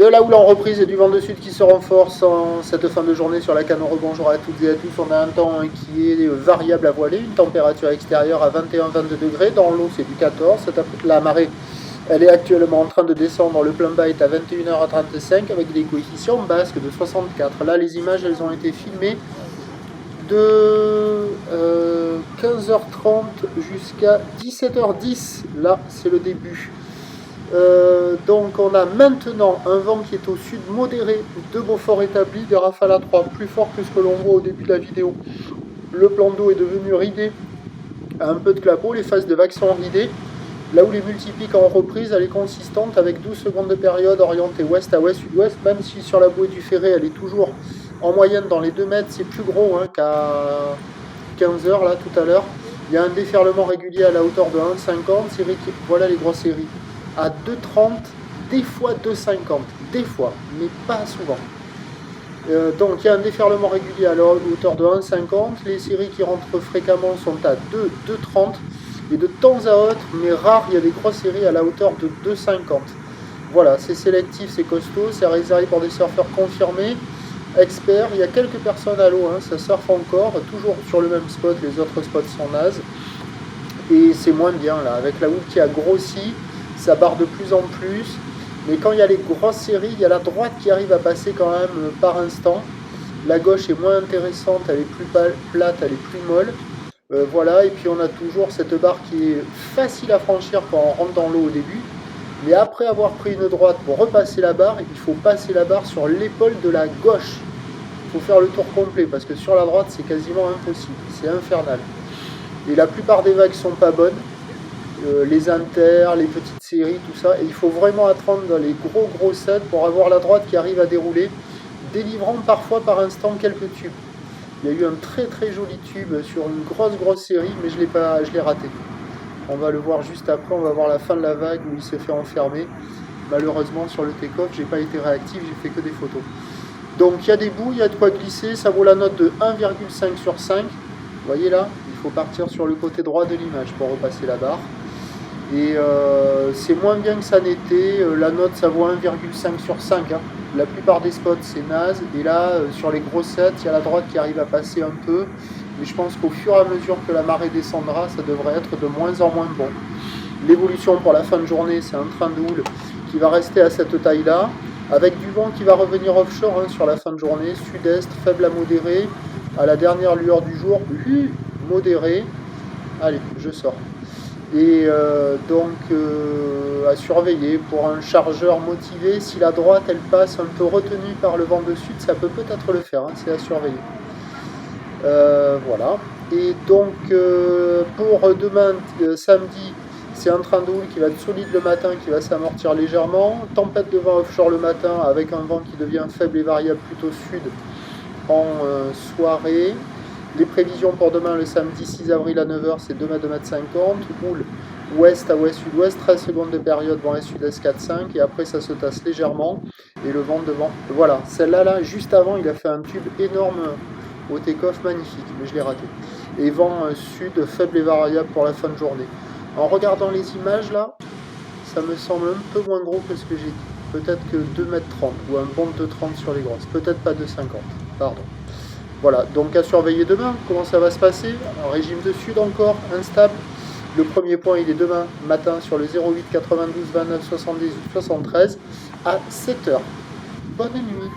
De la houle en reprise et du vent de sud qui se renforce en cette fin de journée sur la Canore. Bonjour à toutes et à tous. On a un temps qui est variable à voiler, une température extérieure à 21-22 degrés. Dans l'eau, c'est du 14. La marée, elle est actuellement en train de descendre. Le plein bas est à 21h35 avec des coefficients basques de 64. Là, les images, elles ont été filmées de 15h30 jusqu'à 17h10. Là, c'est le début. Donc on a maintenant un vent qui est au sud modéré de Beaufort établi, des rafales à 3 plus fort que ce que l'on voit au début de la vidéo. Le plan d'eau est devenu ridé à un peu de clapot, les phases de vagues sont ridées. Là où les multipliques en reprise, elle est consistante avec 12 secondes de période orientée ouest à ouest, sud-ouest, même si sur la bouée du Ferré elle est toujours en moyenne dans les 2 mètres, c'est plus gros qu'à 15h là tout à l'heure. Il y a un déferlement régulier à la hauteur de 1,50, voilà les grosses séries. À 2,30, des fois 2,50, des fois, mais pas souvent. Donc il y a un déferlement régulier à la hauteur de 1,50, les séries qui rentrent fréquemment sont à 2, 2,30, et de temps à autre, mais rare, il y a des grosses séries à la hauteur de 2,50. Voilà, c'est sélectif, c'est costaud, c'est réservé pour des surfeurs confirmés, experts. Il y a quelques personnes à l'eau, ça surfe encore, toujours sur le même spot, les autres spots sont nazes. Et c'est moins bien là, avec la houle qui a grossi, ça barre de plus en plus, mais quand il y a les grosses séries, il y a la droite qui arrive à passer quand même par instant. La gauche est moins intéressante, elle est plus plate, elle est plus molle. Voilà, et puis on a toujours cette barre qui est facile à franchir quand on rentre dans l'eau au début, mais après avoir pris une droite pour repasser la barre, il faut passer la barre sur l'épaule de la gauche. Il faut faire le tour complet, parce que sur la droite c'est quasiment impossible, c'est infernal. Et la plupart des vagues sont pas bonnes. Les inters, les petites séries, tout ça. Et il faut vraiment attendre dans les gros sets pour avoir la droite qui arrive à dérouler, délivrant parfois par instant quelques tubes. Il y a eu un très joli tube sur une grosse série, mais je l'ai raté. On va le voir juste après, on va voir la fin de la vague où il s'est fait enfermer. Malheureusement sur le take-off, j'ai pas été réactif, j'ai fait que des photos. Donc il y a des bouts, il y a de quoi glisser, ça vaut la note de 1,5 sur 5. Vous voyez là, il faut partir sur le côté droit de l'image pour repasser la barre. Et c'est moins bien que ça n'était, la note ça vaut 1,5 sur 5. La plupart des spots c'est naze, et là sur les gros sets, il y a la droite qui arrive à passer un peu, mais je pense qu'au fur et à mesure que la marée descendra, ça devrait être de moins en moins bon. L'évolution pour la fin de journée, c'est un train de houle qui va rester à cette taille-là, avec du vent qui va revenir offshore sur la fin de journée, sud-est, faible à modéré, à la dernière lueur du jour, modéré. Allez, je sors. Et donc à surveiller pour un chargeur motivé, si la droite elle passe un peu retenue par le vent de sud, ça peut peut-être le faire, c'est à surveiller. Voilà. Et donc pour demain, samedi, c'est un train de houle qui va être solide le matin, qui va s'amortir légèrement. Tempête de vent offshore le matin avec un vent qui devient faible et variable plutôt sud en soirée. Les prévisions pour demain, le samedi 6 avril à 9h, c'est 2 mètres 50. Houle ouest à ouest sud-ouest, 13 secondes de période, vent est sud-est 4-5. Et après, ça se tasse légèrement. Et le vent devant. Voilà, celle-là, juste avant, il a fait un tube énorme au take-off, magnifique, mais je l'ai raté. Et vent sud, faible et variable pour la fin de journée. En regardant les images, là, ça me semble un peu moins gros que ce que j'ai dit. Peut-être que 2 mètres 30 ou un bon de 30 sur les grosses. Peut-être pas de 50, pardon. Voilà, donc à surveiller demain, comment ça va se passer. Un régime de sud encore, instable. Le premier point, il est demain matin sur le 08 92 29 78 73 à 7h. Bonne nuit.